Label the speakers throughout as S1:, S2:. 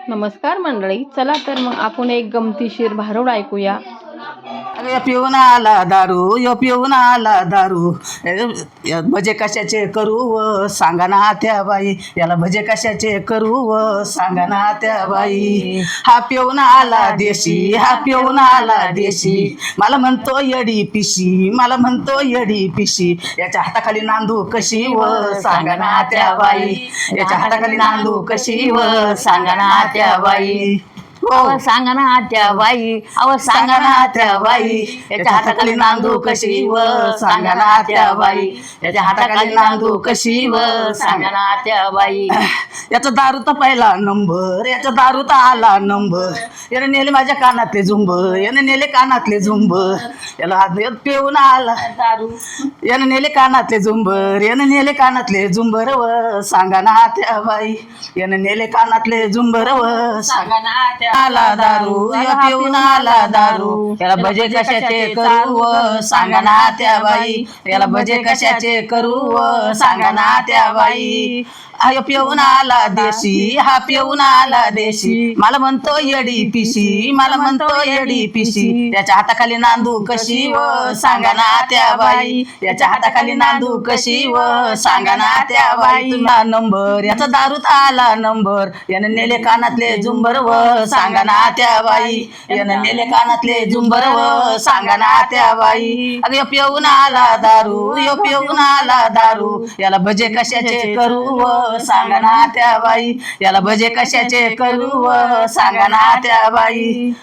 S1: नमस्कार मंडळी, चला तर मग आपण एक गमतीशीर भारुड ऐकूया.
S2: अरे पिऊन आला दारू, यो पिऊन आला दारू. भजे कशाचे करू व सांगा ना त्या बाई. याला भजे कशाचे करू व सांगा ना त्या बाई. हा पिऊन आला देशी, हा पिऊन आला देशी. मला म्हणतो येडी पिशी, मला म्हणतो येडी पिशी. याच्या हाताखाली नांदू कशी व सांगा ना त्या बाई. याच्या हाताखाली नांदू कशी व सांगा ना त्या बाई.
S3: अव सांगा ना त्या बाई, अव सांगा ना त्या बाई. याच्या हाताखाली नांदू कशी व सांगा ना त्या बाई. याच्या हाताखाली नांदू कशी व सांगा ना त्या बाई.
S2: याचा दारू तर पहिला नंबर, याचा दारू तर आला नंबर. याने नेले माझ्या कानातले झुंब, याने नेले कानातले झुंब. याला पिऊन आला
S3: दारू,
S2: याने नेले कानातले झुंबर, याने नेले कानातले झुंबर व सांगा ना त्या बाई. याने नेले कानातले झुंबर व
S3: सांगा ना त्या
S2: आला दारू, या पिऊन आला दारू. याला भजे कशाचे करू व सांगा ना त्या बाई. याला भजे कशाचे करू व सांगा ना त्या बाई. हा पिऊन आला देशी, हा पिऊन आला देशी. मला म्हणतो येडी पिशी, मला म्हणतो येडी पिशी. याच्या हाताखाली नांदू कशी व सांगा ना त्या बाई. याच्या हाताखाली नांदू कशी व सांगा ना त्या बाई. तुला नंबर, याचा दारूत आला नंबर. याने नेले कानातले झुंबर व सांगा ना त्या बाई. याने नेले कानातले झुंबर व सांगा ना त्या बाई. अगं यो पिऊन आला दारू, यो पिऊन आला दारू. याला भजे कशाचे करू व सांगा ना त्या बाई. याला भजे कशाचे करू व सांगा ना त्या बाई.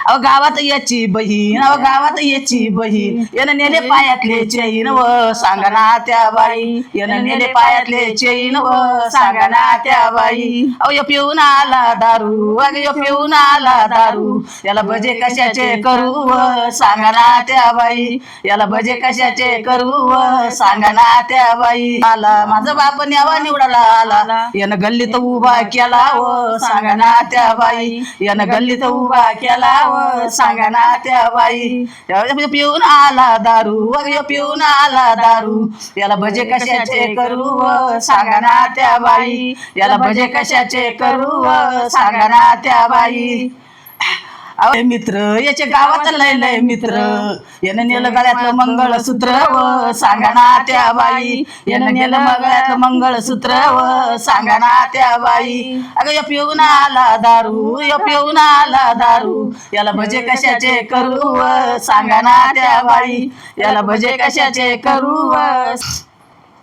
S2: अहो गावात याची बहीण, अहो गावात याची बहीण. यानं नेले पायातले चैन व सांगा ना त्या बाई. यानं नेले पायातले चैन व सांगा ना त्या बाई. अहो यो पिऊन आला दारू, अगं यो पिऊन आला दारू. याला भजे कशाचे करू व सांगा ना त्या बाई. याला भजे कशाचे करू व सांगा ना त्या बाई. आला माझा बाप न्यावा निवडाला आला. यानं गल्लीत उभा केला व सांगा ना त्या बाई. यानं गल्लीत उभा केला व सांगा ना त्या बाई. पिऊन आला दारू, अगं पिऊन आला दारू. याला भजे कशाचे करू व सांगा ना त्या बाई. याला भजे कशाचे करू व सांगा ना त्या बाई. अहो मित्र, याच्या गावात लय लय मित्र. यानं नेलं गळ्यातलं मंगळसूत्र व सांगा ना त्या बाई. यानं नेलं गळ्यातलं मंगळसूत्र व सांगा ना त्या बाई. अगं यो पिऊन आला दारू, यो पिऊन आला दारू. याला भजे कशाचे करू व सांगा ना त्या बाई. याला भजे कशाचे करू व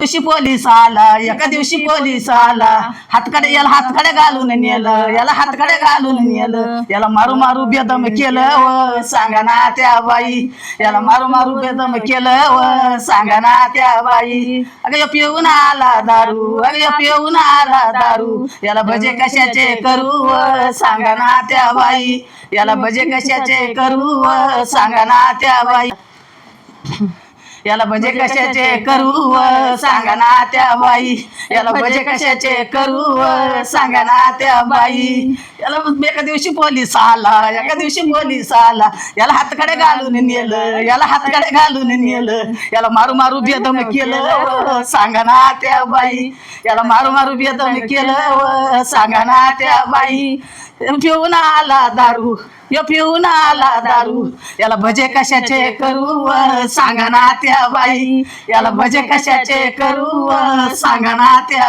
S2: दिवशी पोलीस आला, एका दिवशी पोलीस आला. हातकडे याला हातकडे घालून नेलं, याला हातकडे घालून नेलं. याला मारू मारू बेदम केलं व सांगा ना त्या बाई. याला मारू मारू बेदम केलं व सांगा ना त्या बाई. अगं पिऊन आला दारू, अगं पिऊन आला दारू. याला भजे कशाचे करू व सांगा ना त्या बाई. याला भजे कशाचे करू व सांगा ना त्या बाई. याला भजे कशाचे करू व सांगा ना त्या बाई. याला भजे कशाचे करू व सांगा ना त्या बाई. याला एका दिवशी पोलीस आला, एका दिवशी पोलीस आला. याला हातकडे घालून नेलं, याला हातकडे घालून नेलं. याला मारू मारू बेदम केलं व सांगा ना त्या बाई. याला मारू मारू बेदम केलं व सांगा ना त्या बाई. पिऊन आला दारू, यो पिऊन आला दारू. याला भजे कशाचे करू व सांगा ना त्या बाई. याला भजे कशाचे करू व सांगा ना त्या